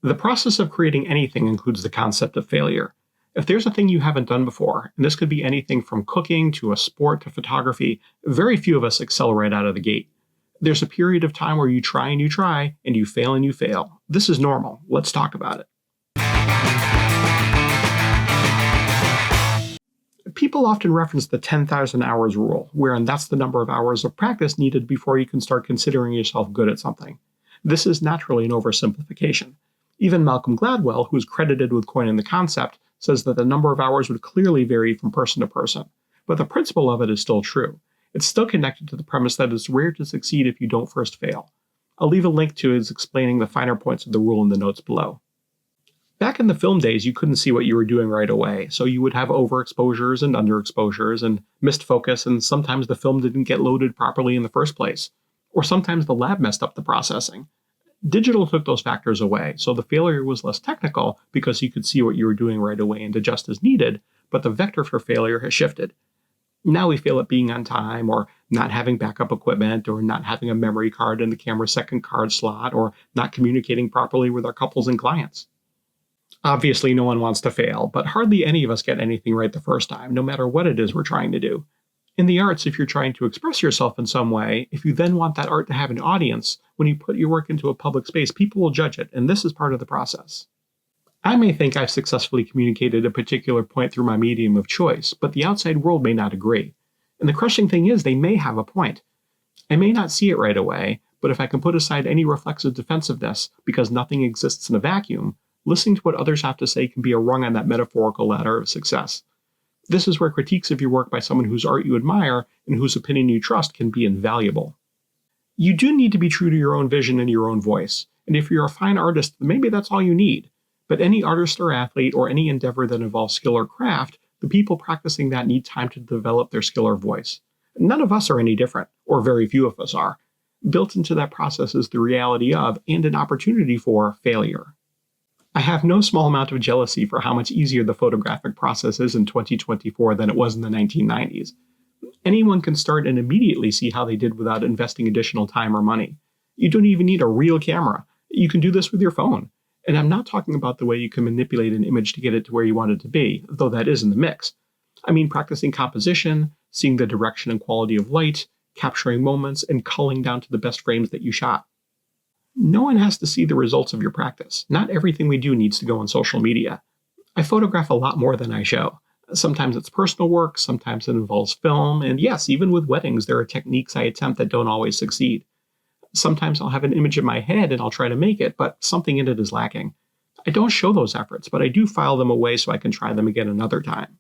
The process of creating anything includes the concept of failure. If there's a thing you haven't done before, and this could be anything from cooking to a sport to photography, very few of us excel right out of the gate. There's a period of time where you try, and you fail and you fail. This is normal. Let's talk about it. People often reference the 10,000 hours rule, wherein that's the number of hours of practice needed before you can start considering yourself good at something. This is naturally an oversimplification. Even Malcolm Gladwell, who is credited with coining the concept, says that the number of hours would clearly vary from person to person. But the principle of it is still true. It's still connected to the premise that it's rare to succeed if you don't first fail. I'll leave a link to his explaining the finer points of the rule in the notes below. Back in the film days, you couldn't see what you were doing right away, so you would have overexposures and underexposures and missed focus, and sometimes the film didn't get loaded properly in the first place. Or sometimes the lab messed up the processing. Digital took those factors away, so the failure was less technical because you could see what you were doing right away and adjust as needed, but the vector for failure has shifted. Now we fail at being on time, or not having backup equipment, or not having a memory card in the camera's second card slot, or not communicating properly with our couples and clients. Obviously, no one wants to fail, but hardly any of us get anything right the first time, no matter what it is we're trying to do. In the arts, if you're trying to express yourself in some way, if you then want that art to have an audience, when you put your work into a public space, people will judge it, and this is part of the process. I may think I've successfully communicated a particular point through my medium of choice, but the outside world may not agree. And the crushing thing is, they may have a point. I may not see it right away, but if I can put aside any reflexive defensiveness, because nothing exists in a vacuum, listening to what others have to say can be a rung on that metaphorical ladder of success. This is where critiques of your work by someone whose art you admire and whose opinion you trust can be invaluable. You do need to be true to your own vision and your own voice, and if you're a fine artist, maybe that's all you need. But any artist or athlete or any endeavor that involves skill or craft, the people practicing that need time to develop their skill or voice. None of us are any different, or very few of us are. Built into that process is the reality of, and an opportunity for, failure. I have no small amount of jealousy for how much easier the photographic process is in 2024 than it was in the 1990s. Anyone can start and immediately see how they did without investing additional time or money. You don't even need a real camera. You can do this with your phone. And I'm not talking about the way you can manipulate an image to get it to where you want it to be, though that is in the mix. I mean practicing composition, seeing the direction and quality of light, capturing moments, and culling down to the best frames that you shot. No one has to see the results of your practice. Not everything we do needs to go on social media. I photograph a lot more than I show. Sometimes it's personal work, sometimes it involves film, and yes, even with weddings, there are techniques I attempt that don't always succeed. Sometimes I'll have an image in my head and I'll try to make it, but something in it is lacking. I don't show those efforts, but I do file them away so I can try them again another time.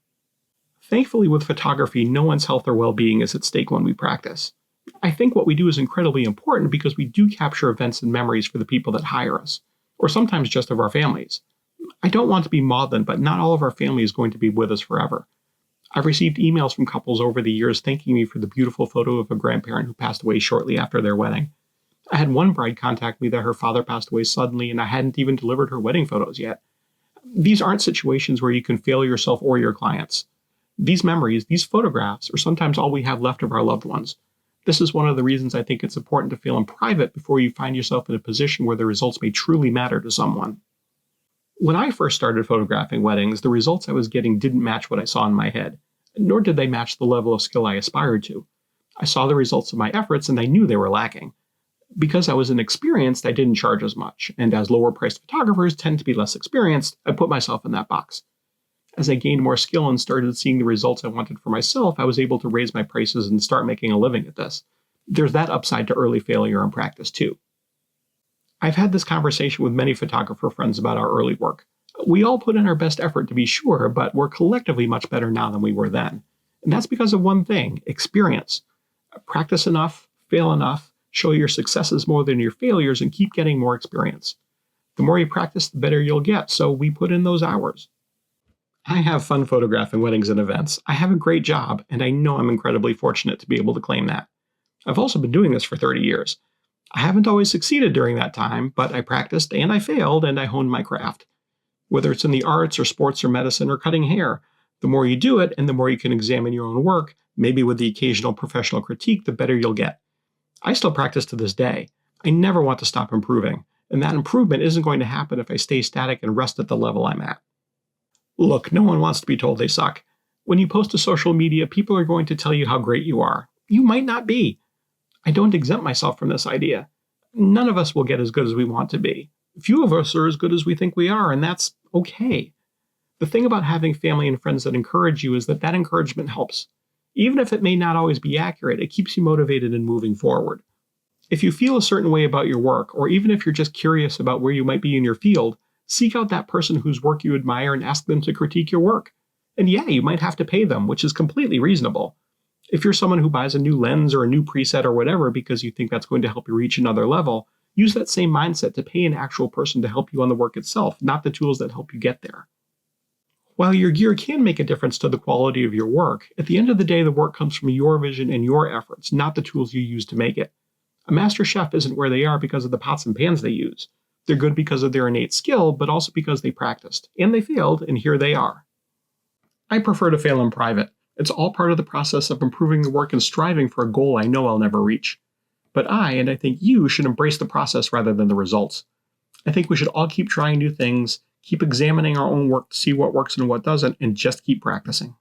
Thankfully, with photography, no one's health or well-being is at stake when we practice. I think what we do is incredibly important because we do capture events and memories for the people that hire us, or sometimes just of our families. I don't want to be maudlin, but not all of our family is going to be with us forever. I've received emails from couples over the years thanking me for the beautiful photo of a grandparent who passed away shortly after their wedding. I had one bride contact me that her father passed away suddenly and I hadn't even delivered her wedding photos yet. These aren't situations where you can fail yourself or your clients. These memories, these photographs, are sometimes all we have left of our loved ones. This is one of the reasons I think it's important to fail in private before you find yourself in a position where the results may truly matter to someone. When I first started photographing weddings, the results I was getting didn't match what I saw in my head, nor did they match the level of skill I aspired to. I saw the results of my efforts and I knew they were lacking. Because I was inexperienced, I didn't charge as much, and as lower-priced photographers tend to be less experienced, I put myself in that box. As I gained more skill and started seeing the results I wanted for myself, I was able to raise my prices and start making a living at this. There's that upside to early failure in practice, too. I've had this conversation with many photographer friends about our early work. We all put in our best effort to be sure, but we're collectively much better now than we were then. And that's because of one thing: experience. Practice enough, fail enough, show your successes more than your failures, and keep getting more experience. The more you practice, the better you'll get, so we put in those hours. I have fun photographing weddings and events. I have a great job, and I know I'm incredibly fortunate to be able to claim that. I've also been doing this for 30 years. I haven't always succeeded during that time, but I practiced and I failed and I honed my craft. Whether it's in the arts or sports or medicine or cutting hair, the more you do it and the more you can examine your own work, maybe with the occasional professional critique, the better you'll get. I still practice to this day. I never want to stop improving. And that improvement isn't going to happen if I stay static and rest at the level I'm at. Look, no one wants to be told they suck. When you post to social media, people are going to tell you how great you are. You might not be. I don't exempt myself from this idea. None of us will get as good as we want to be. Few of us are as good as we think we are, and that's okay. The thing about having family and friends that encourage you is that encouragement helps. Even if it may not always be accurate, it keeps you motivated and moving forward. If you feel a certain way about your work, or even if you're just curious about where you might be in your field, seek out that person whose work you admire and ask them to critique your work. And yeah, you might have to pay them, which is completely reasonable. If you're someone who buys a new lens or a new preset or whatever because you think that's going to help you reach another level, use that same mindset to pay an actual person to help you on the work itself, not the tools that help you get there. While your gear can make a difference to the quality of your work, at the end of the day, the work comes from your vision and your efforts, not the tools you use to make it. A master chef isn't where they are because of the pots and pans they use. They're good because of their innate skill, but also because they practiced. And they failed, and here they are. I prefer to fail in private. It's all part of the process of improving the work and striving for a goal I know I'll never reach. But and I think you, should embrace the process rather than the results. I think we should all keep trying new things, keep examining our own work to see what works and what doesn't, and just keep practicing.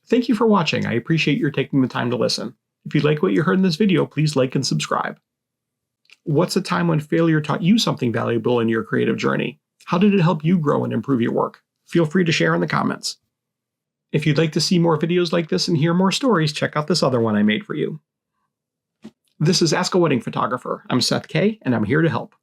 Thank you for watching. I appreciate your taking the time to listen. If you like what you heard in this video, please like and subscribe. What's a time when failure taught you something valuable in your creative journey? How did it help you grow and improve your work? Feel free to share in the comments. If you'd like to see more videos like this and hear more stories, check out this other one I made for you. This is Ask a Wedding Photographer. I'm Seth Kaye, and I'm here to help.